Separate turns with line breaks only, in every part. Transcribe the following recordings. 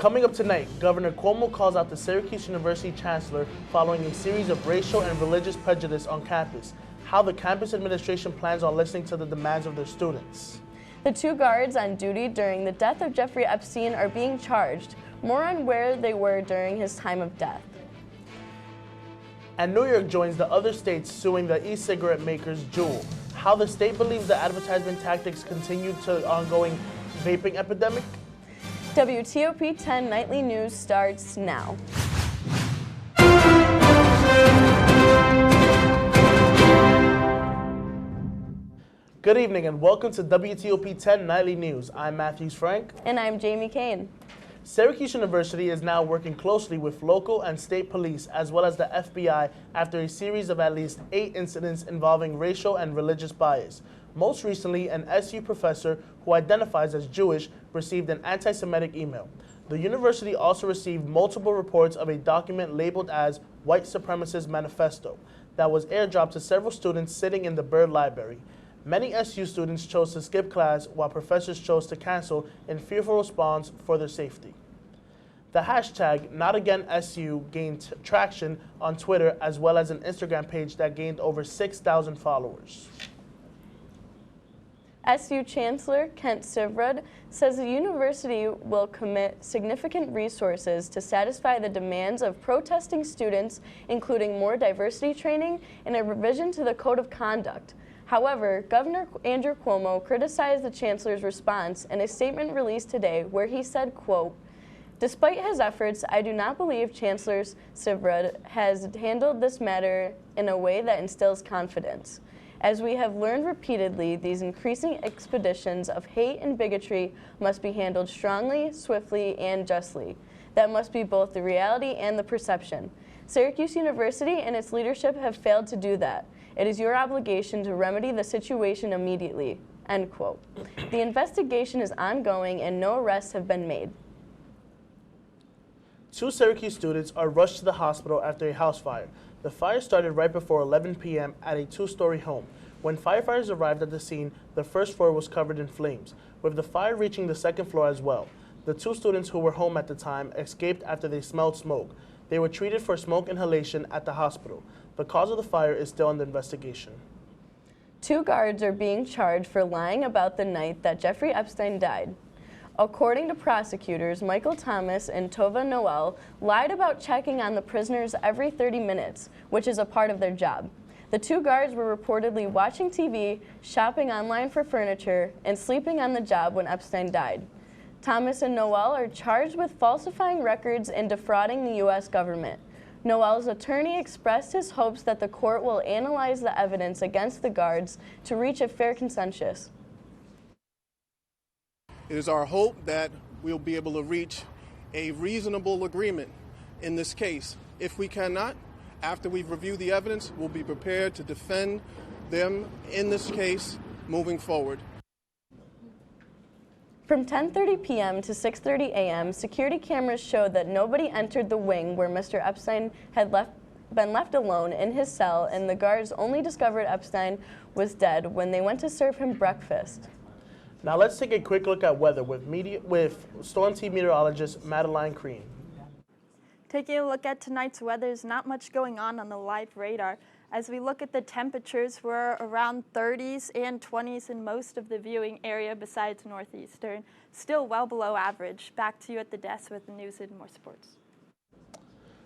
Coming up tonight, Governor Cuomo calls out the Syracuse University Chancellor following a series of racial and religious prejudice on campus, how the campus administration plans on listening to the demands of their students.
The 2 guards on duty during the death of Jeffrey Epstein are being charged, more on where they were during his time of death.
And New York joins the other states suing the e-cigarette makers Juul, how the state believes the advertisement tactics continue to ongoing vaping epidemic.
WTOP 10 Nightly News starts now.
Good evening and welcome to WTOP 10 Nightly News. I'm Matthews Frank.
And I'm Jamie Kane.
Syracuse University is now working closely with local and state police as well as the FBI after a series of at least 8 incidents involving racial and religious bias. Most recently, an SU professor who identifies as Jewish received an anti-Semitic email. The university also received multiple reports of a document labeled as White Supremacist Manifesto that was airdropped to several students sitting in the Byrd Library. Many SU students chose to skip class while professors chose to cancel in fearful response for their safety. The hashtag NotAgainSU gained traction on Twitter as well as an Instagram page that gained over 6,000 followers.
SU Chancellor Kent Syverud says the university will commit significant resources to satisfy the demands of protesting students, including more diversity training and a revision to the Code of Conduct. However, Governor Andrew Cuomo criticized the Chancellor's response in a statement released today where he said, quote, "Despite his efforts, I do not believe Chancellor Syverud has handled this matter in a way that instills confidence. As we have learned repeatedly, these increasing expeditions of hate and bigotry must be handled strongly, swiftly, and justly. That must be both the reality and the perception. Syracuse University and its leadership have failed to do that. It is your obligation to remedy the situation immediately." End quote. The investigation is ongoing and no arrests have been made.
2 Syracuse students are rushed to the hospital after a house fire. The fire started right before 11 p.m. at a 2-story home. When firefighters arrived at the scene, the first floor was covered in flames, with the fire reaching the 2nd floor as well. The 2 students who were home at the time escaped after they smelled smoke. They were treated for smoke inhalation at the hospital. The cause of the fire is still under investigation.
2 guards are being charged for lying about the night that Jeffrey Epstein died. According to prosecutors, Michael Thomas and Tova Noel lied about checking on the prisoners every 30 minutes, which is a part of their job. The 2 guards were reportedly watching TV, shopping online for furniture, and sleeping on the job when Epstein died. Thomas and Noel are charged with falsifying records and defrauding the U.S. government. Noel's attorney expressed his hopes that the court will analyze the evidence against the guards to reach a fair consensus.
It is our hope that we'll be able to reach a reasonable agreement in this case. If we cannot, after we've reviewed the evidence, we'll be prepared to defend them in this case moving forward.
From 10:30 p.m. to 6:30 a.m., security cameras showed that nobody entered the wing where Mr. Epstein had been left alone in his cell, and the guards only discovered Epstein was dead when they went to serve him breakfast.
Now let's take a quick look at weather with Storm Team meteorologist Madeline Crean.
Taking a look at tonight's weather, there's not much going on the live radar. As we look at the temperatures, we're around 30s and 20s in most of the viewing area besides northeastern. Still well below average. Back to you at the desk with the news and more sports.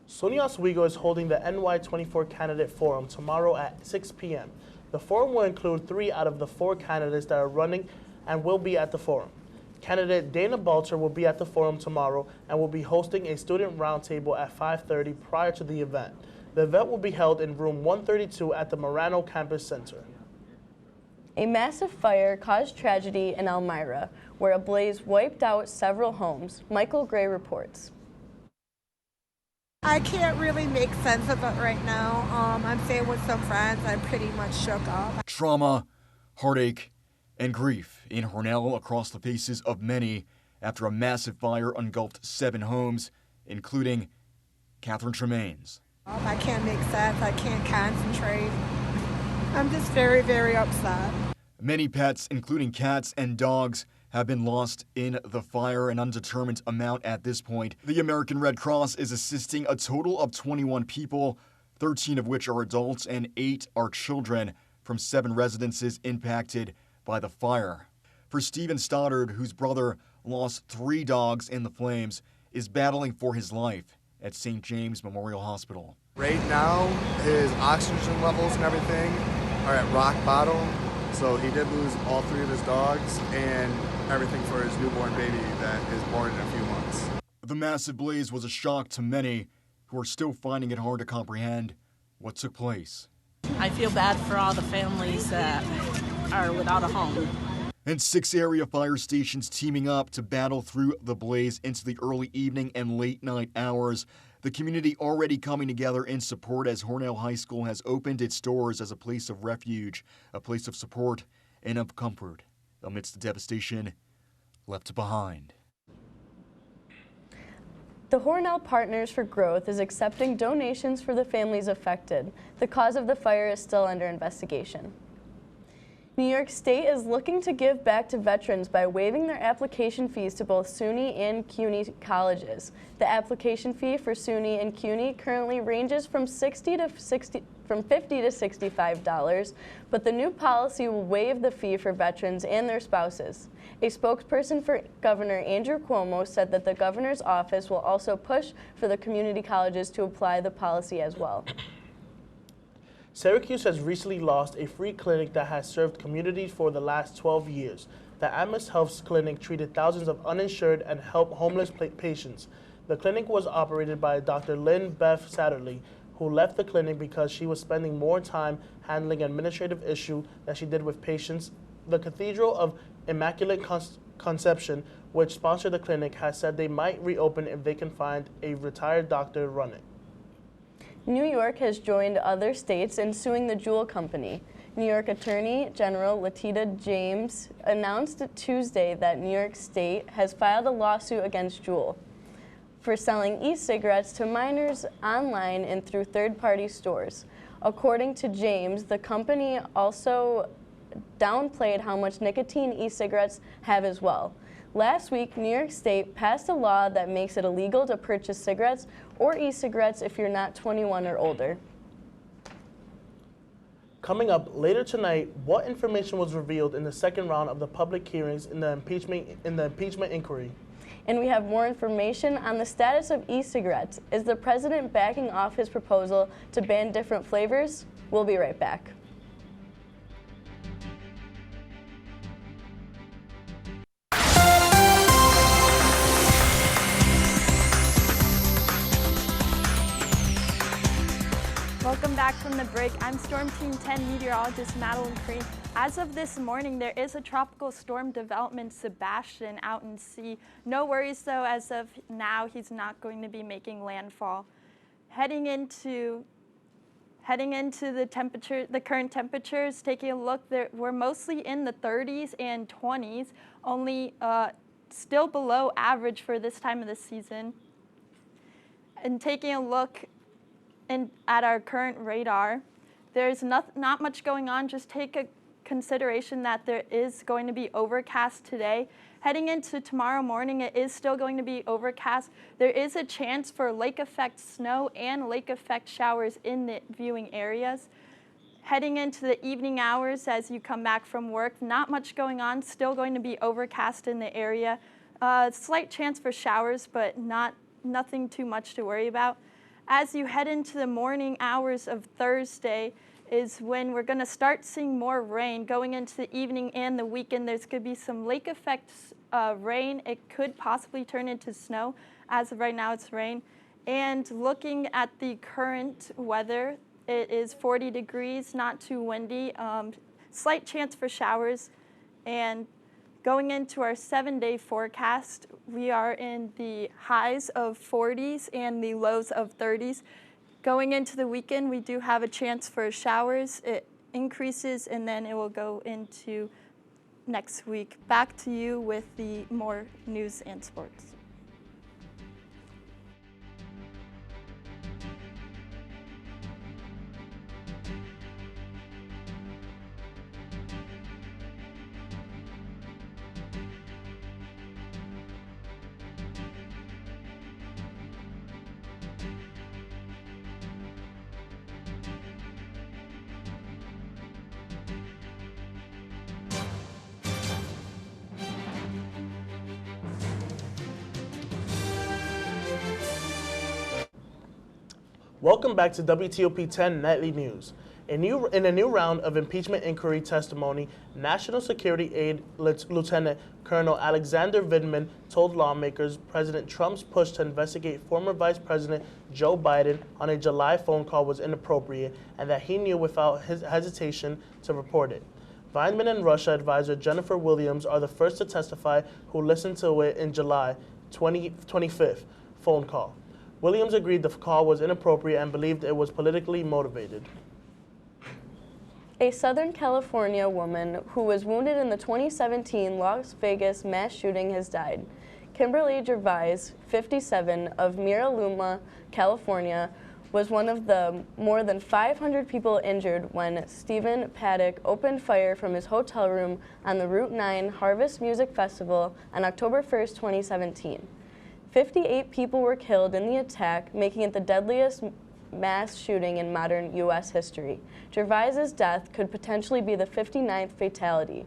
SUNY Oswego is holding the NY24 Candidate Forum tomorrow at 6 p.m. The forum will include 3 out of the 4 candidates that are running and will be at the forum. Candidate Dana Balter will be at the forum tomorrow and will be hosting a student roundtable at 5:30 prior to the event. The event will be held in room 132 at the Marano Campus Center.
A massive fire caused tragedy in Elmira, where a blaze wiped out several homes. Michael Gray reports.
I can't really make sense of it right now. I'm staying with some friends. I'm pretty much shook up.
Trauma, heartache, and grief in Hornell across the faces of many after a massive fire engulfed 7 homes, including Catherine Tremaine's.
I can't make sense. I can't concentrate. I'm just very, very upset.
Many pets, including cats and dogs, have been lost in the fire, an undetermined amount at this point. The American Red Cross is assisting a total of 21 people, 13 of which are adults and 8 are children from 7 residences impacted by the fire. For Stephen Stoddard, whose brother lost 3 dogs in the flames, is battling for his life at St. James Memorial Hospital.
Right now, his oxygen levels and everything are at rock bottom, so he did lose all 3 of his dogs and everything for his newborn baby that is born in a few months.
The massive blaze was a shock to many who are still finding it hard to comprehend what took place.
I feel bad for all the families that are without a home.
And 6 area fire stations teaming up to battle through the blaze into the early evening and late night hours. The community already coming together in support as Hornell High School has opened its doors as a place of refuge, a place of support and of comfort amidst the devastation left behind.
The Hornell Partners for Growth is accepting donations for the families affected. The cause of the fire is still under investigation. New York State is looking to give back to veterans by waiving their application fees to both SUNY and CUNY colleges. The application fee for SUNY and CUNY currently ranges from $50 to $65, but the new policy will waive the fee for veterans and their spouses. A spokesperson for Governor Andrew Cuomo said that the governor's office will also push for the community colleges to apply the policy as well.
Syracuse has recently lost a free clinic that has served communities for the last 12 years. The Atmos Health's clinic treated thousands of uninsured and helped homeless patients. The clinic was operated by Dr. Lynn Beth Satterley, who left the clinic because she was spending more time handling administrative issues than she did with patients. The Cathedral of Immaculate Conception, which sponsored the clinic, has said they might reopen if they can find a retired doctor to run it.
New York has joined other states in suing the Juul company. New York Attorney General Letitia James announced Tuesday that New York State has filed a lawsuit against Juul for selling e-cigarettes to minors online and through third-party stores. According to James, the company also downplayed how much nicotine e-cigarettes have as well. Last week, New York State passed a law that makes it illegal to purchase cigarettes or e-cigarettes if you're not 21 or older.
Coming up later tonight, what information was revealed in the second round of the public hearings in the impeachment inquiry?
And we have more information on the status of e-cigarettes. Is the president backing off his proposal to ban different flavors? We'll be right back.
Welcome back from the break. I'm Storm Team 10 meteorologist Madeline Crane. As of this morning, there is a tropical storm development, Sebastian, out in sea. No worries though, as of now, he's not going to be making landfall. Heading into the current temperatures, taking a look, we're mostly in the 30s and 20s, only still below average for this time of the season. And taking a look at our current radar, there's not much going on. Just take a consideration that there is going to be overcast today. Heading into tomorrow morning, it is still going to be overcast. There is a chance for lake effect snow and lake effect showers in the viewing areas. Heading into the evening hours as you come back from work, not much going on, still going to be overcast in the area. Slight chance for showers, but nothing too much to worry about. As you head into the morning hours of Thursday is when we're going to start seeing more rain. Going into the evening and the weekend, there's going to be some lake effect rain. It could possibly turn into snow. As of right now, it's rain. And looking at the current weather, it is 40 degrees, not too windy, slight chance for showers. And going into our 7-day forecast, we are in the highs of 40s and the lows of 30s. Going into the weekend, we do have a chance for showers. It increases and then it will go into next week. Back to you with the more news and sports.
Welcome back to WTOP 10 Nightly News. In a new round of impeachment inquiry testimony, National Security Aide Lieutenant Colonel Alexander Vindman told lawmakers President Trump's push to investigate former Vice President Joe Biden on a July phone call was inappropriate and that he knew without his hesitation to report it. Vindman and Russia advisor Jennifer Williams are the first to testify who listened to it in July 25th phone call. Williams agreed the call was inappropriate and believed it was politically motivated.
A Southern California woman who was wounded in the 2017 Las Vegas mass shooting has died. Kimberly Gervais, 57, of Mira Loma, California, was one of the more than 500 people injured when Stephen Paddock opened fire from his hotel room on the Route 9 Harvest Music Festival on October 1st, 2017. 58 people were killed in the attack, making it the deadliest mass shooting in modern U.S. history. Gervais's death could potentially be the 59th fatality.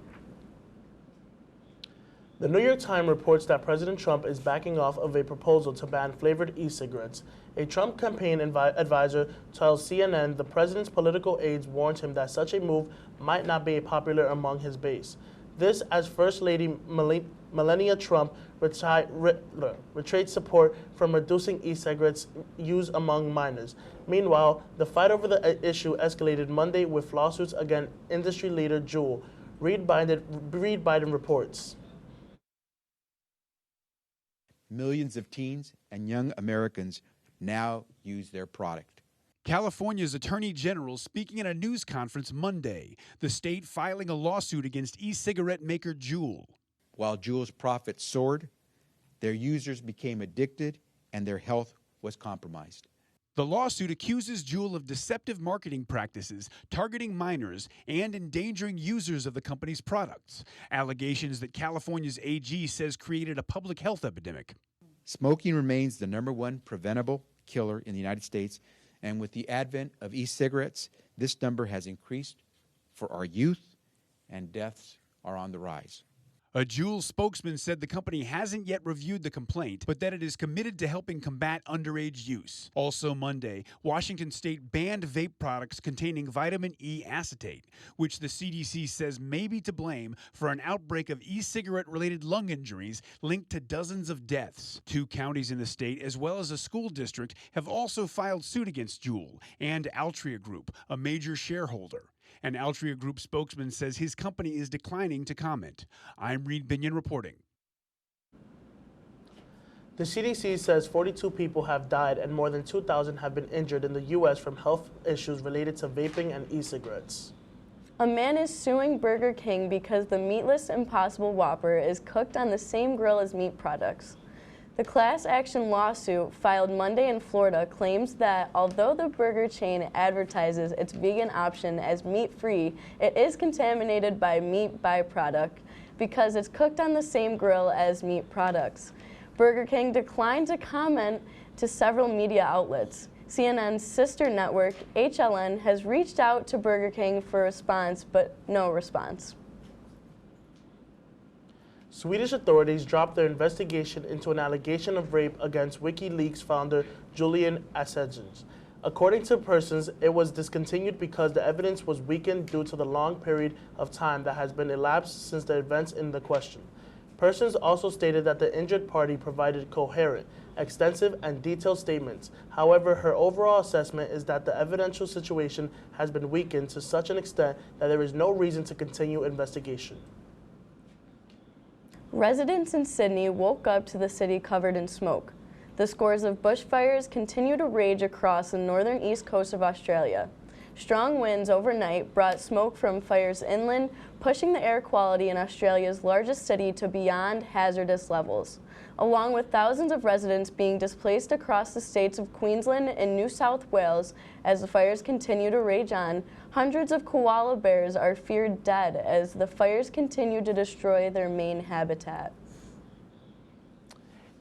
The New York Times reports that President Trump is backing off of a proposal to ban flavored e-cigarettes. A Trump campaign advisor tells CNN the president's political aides warned him that such a move might not be popular among his base. This as First Lady Melania Trump retraced support from reducing e-cigarettes use among minors. Meanwhile, the fight over the issue escalated Monday with lawsuits against industry leader Juul. Reed Biden reports.
Millions of teens and young Americans now use their product.
California's Attorney General speaking at a news conference Monday, the state filing a lawsuit against e-cigarette maker Juul.
While Juul's profits soared, their users became addicted and their health was compromised.
The lawsuit accuses Juul of deceptive marketing practices, targeting minors, and endangering users of the company's products. Allegations that California's AG says created a public health epidemic.
Smoking remains the #1 preventable killer in the United States, and with the advent of e-cigarettes, this number has increased for our youth, and deaths are on the rise.
A Juul spokesman said the company hasn't yet reviewed the complaint, but that it is committed to helping combat underage use. Also Monday, Washington State banned vape products containing vitamin E acetate, which the CDC says may be to blame for an outbreak of e-cigarette-related lung injuries linked to dozens of deaths. 2 counties in the state, as well as a school district, have also filed suit against Juul and Altria Group, a major shareholder. An Altria Group spokesman says his company is declining to comment. I'm Reed Binion reporting.
The CDC says 42 people have died and more than 2,000 have been injured in the U.S. from health issues related to vaping and e-cigarettes.
A man is suing Burger King because the meatless Impossible Whopper is cooked on the same grill as meat products. The class action lawsuit filed Monday in Florida claims that although the burger chain advertises its vegan option as meat-free, it is contaminated by meat byproduct because it's cooked on the same grill as meat products. Burger King declined to comment to several media outlets. CNN's sister network, HLN, has reached out to Burger King for a response, but no response.
Swedish authorities dropped their investigation into an allegation of rape against WikiLeaks founder Julian Assange. According to persons, it was discontinued because the evidence was weakened due to the long period of time that has been elapsed since the events in the question. Persons also stated that the injured party provided coherent, extensive, and detailed statements. However, her overall assessment is that the evidential situation has been weakened to such an extent that there is no reason to continue investigation.
Residents in Sydney woke up to the city covered in smoke. The scores of bushfires continue to rage across the northern east coast of Australia. Strong winds overnight brought smoke from fires inland, pushing the air quality in Australia's largest city to beyond hazardous levels, along with thousands of residents being displaced across the states of Queensland and New South Wales. As the fires continue to rage on, hundreds of koala bears are feared dead as the fires continue to destroy their main habitat.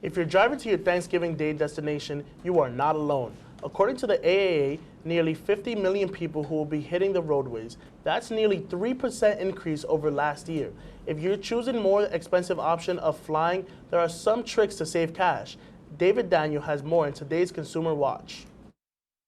If you're driving to your Thanksgiving Day destination, you are not alone. According to the AAA, nearly 50 million people who will be hitting the roadways. That's nearly 3% increase over last year. If you're choosing more expensive option of flying, there are some tricks to save cash. David Daniel has more in today's Consumer Watch.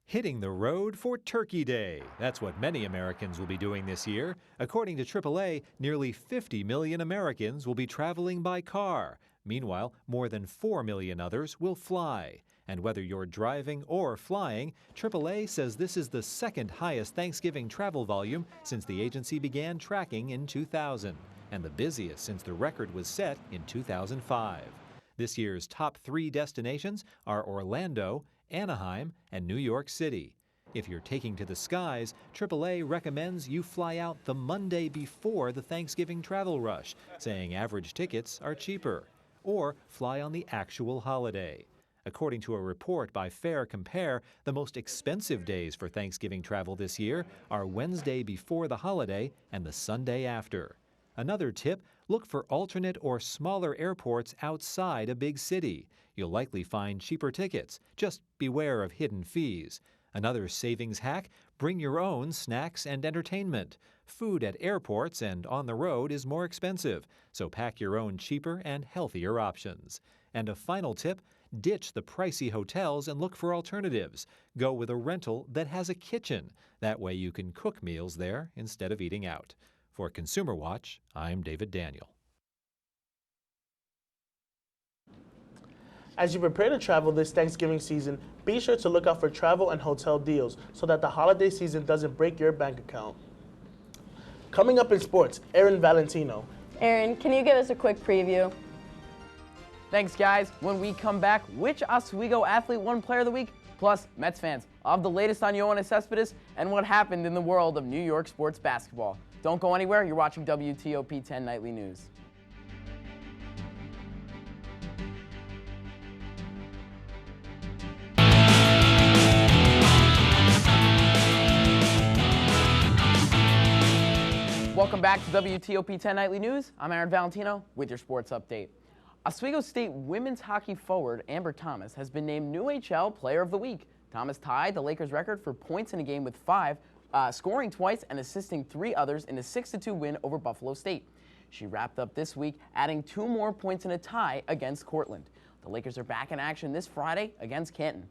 Hitting the road for Turkey Day. That's what many Americans will be doing this year. According to AAA, nearly 50 million Americans will be traveling by car. Meanwhile, more than 4 million others will fly. And whether you're driving or flying, AAA says this is the second highest Thanksgiving travel volume since the agency began tracking in 2000, and the busiest since the record was set in 2005. This year's top 3 destinations are Orlando, Anaheim, and New York City. If you're taking to the skies, AAA recommends you fly out the Monday before the Thanksgiving travel rush, saying average tickets are cheaper. Or fly on the actual holiday. According to a report by Fair Compare, the most expensive days for Thanksgiving travel this year are Wednesday before the holiday and the Sunday after. Another tip, look for alternate or smaller airports outside a big city. You'll likely find cheaper tickets. Just beware of hidden fees. Another savings hack, bring your own snacks and entertainment. Food at airports and on the road is more expensive, so pack your own cheaper and healthier options. And a final tip, ditch the pricey hotels and look for alternatives. Go with a rental that has a kitchen. That way you can cook meals there instead of eating out. For Consumer Watch, I'm David Daniel.
As you prepare to travel this Thanksgiving season, be sure to look out for travel and hotel deals so that the holiday season doesn't break your bank account. Coming up in sports, Aaron Valentino.
Aaron, can you give us a quick preview?
Thanks, guys. When we come back, which Oswego athlete won Player of the Week? Plus, Mets fans, I'll have the latest on Yoenis Cespedes and what happened in the world of New York sports basketball. Don't go anywhere. You're watching WTOP 10 Nightly News. Welcome back to WTOP 10 Nightly News. I'm Aaron Valentino with your sports update. Oswego State women's hockey forward Amber Thomas has been named New HL Player of the Week. Thomas tied the Lakers' record for points in a game with 5, scoring twice and assisting 3 others in a 6-2 win over Buffalo State. She wrapped up this week, adding 2 more points in a tie against Cortland. The Lakers are back in action this Friday against Canton.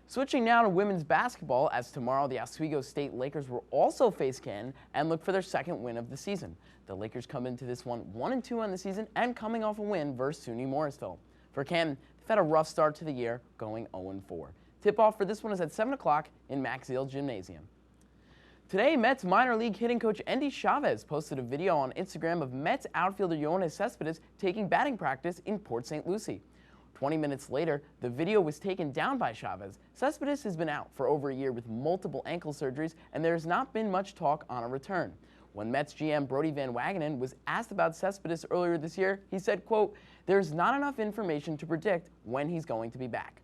Switching now to women's basketball, as tomorrow the Oswego State Lakers will also face Canton and look for their second win of the season. The Lakers come into this one 1-2 on the season and coming off a win versus SUNY Morrisville. For Canton, they've had a rough start to the year, going 0-4. Tip-off for this one is at 7 o'clock in Maxfield Gymnasium. Today, Mets minor league hitting coach Endy Chavez posted a video on Instagram of Mets outfielder Yoenis Cespedes taking batting practice in Port St. Lucie. 20 minutes later, the video was taken down by Chavez. Cespedes has been out for over a year with multiple ankle surgeries, and there has not been much talk on a return. When Mets GM Brodie Van Wagenen was asked about Cespedes earlier this year, he said, quote, "There's not enough information to predict when he's going to be back."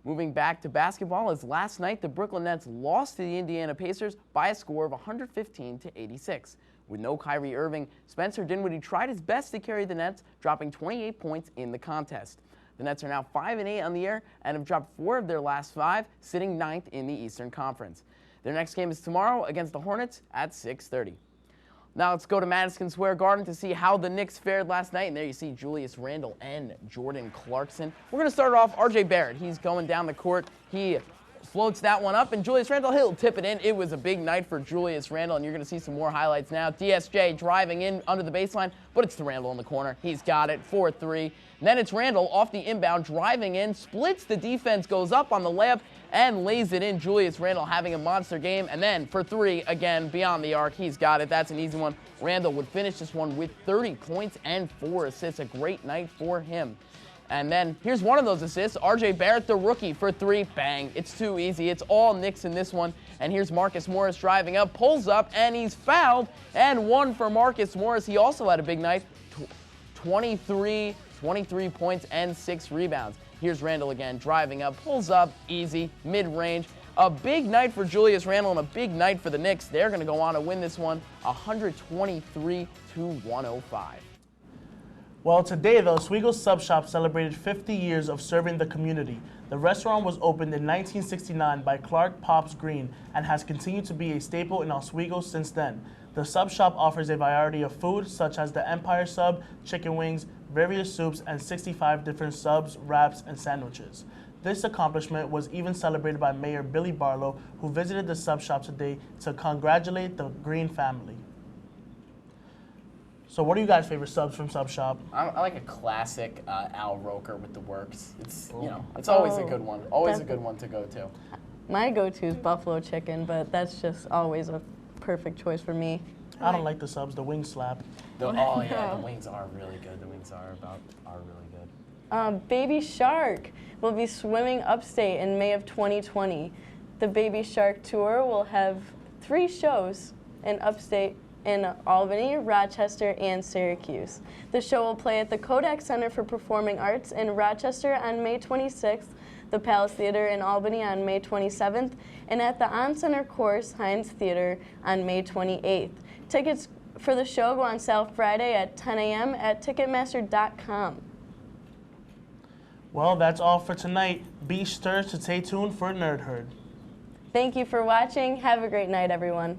Moving back to basketball, as last night the Brooklyn Nets lost to the Indiana Pacers by a score of 115-86. With no Kyrie Irving, Spencer Dinwiddie tried his best to carry the Nets, dropping 28 points in the contest. The Nets are now 5-8 on the year and have dropped 4 of their last 5, sitting 9th in the Eastern Conference. Their next game is tomorrow against the Hornets at 6:30. Now let's go to Madison Square Garden to see how the Knicks fared last night. And there you see Julius Randle and Jordan Clarkson. We're going to start off R.J. Barrett. He's going down the court. He floats that one up, and Julius Randle, he'll tip it in. It was a big night for Julius Randle, and you're going to see some more highlights now. DSJ driving in under the baseline, but it's to Randle in the corner. He's got it, 4-3. Then it's Randle off the inbound, driving in, splits the defense, goes up on the layup, and lays it in. Julius Randle having a monster game, and then for 3, again, beyond the arc. He's got it. That's an easy one. Randle would finish this one with 30 points and 4 assists. A great night for him. And then here's one of those assists. R.J. Barrett, the rookie, for 3. Bang. It's too easy. It's all Knicks in this one. And here's Marcus Morris driving up, pulls up, and he's fouled. And 1 for Marcus Morris. He also had a big night. 23 points and 6 rebounds. Here's Randle again, driving up, pulls up, easy, mid-range. A big night for Julius Randle and a big night for the Knicks. They're going to go on to win this one 123-105.
Well, today the Oswego Sub Shop celebrated 50 years of serving the community. The restaurant was opened in 1969 by Clark Pops Green and has continued to be a staple in Oswego since then. The Sub Shop offers a variety of food such as the Empire Sub, chicken wings, various soups, and 65 different subs, wraps, and sandwiches. This accomplishment was even celebrated by Mayor Billy Barlow, who visited the sub shop today to congratulate the Green family. So what are you guys' favorite subs from Sub Shop?
I like a classic Al Roker with the works. It's it's always a good one. Always a good one to go to.
My go-to is buffalo chicken, but that's just always a perfect choice for me.
I don't like the subs. The wings slap.
The wings are really good. The wings are really good.
Baby Shark will be swimming upstate in May of 2020. The Baby Shark Tour will have 3 shows in upstate in Albany, Rochester, and Syracuse. The show will play at the Kodak Center for Performing Arts in Rochester on May 26th, the Palace Theater in Albany on May 27th, and at the On-Center Course Heinz Theater on May 28th. Tickets for the show go on sale Friday at 10 a.m. at Ticketmaster.com.
Well, that's all for tonight. Be sure to stay tuned for Nerd Herd.
Thank you for watching. Have a great night, everyone.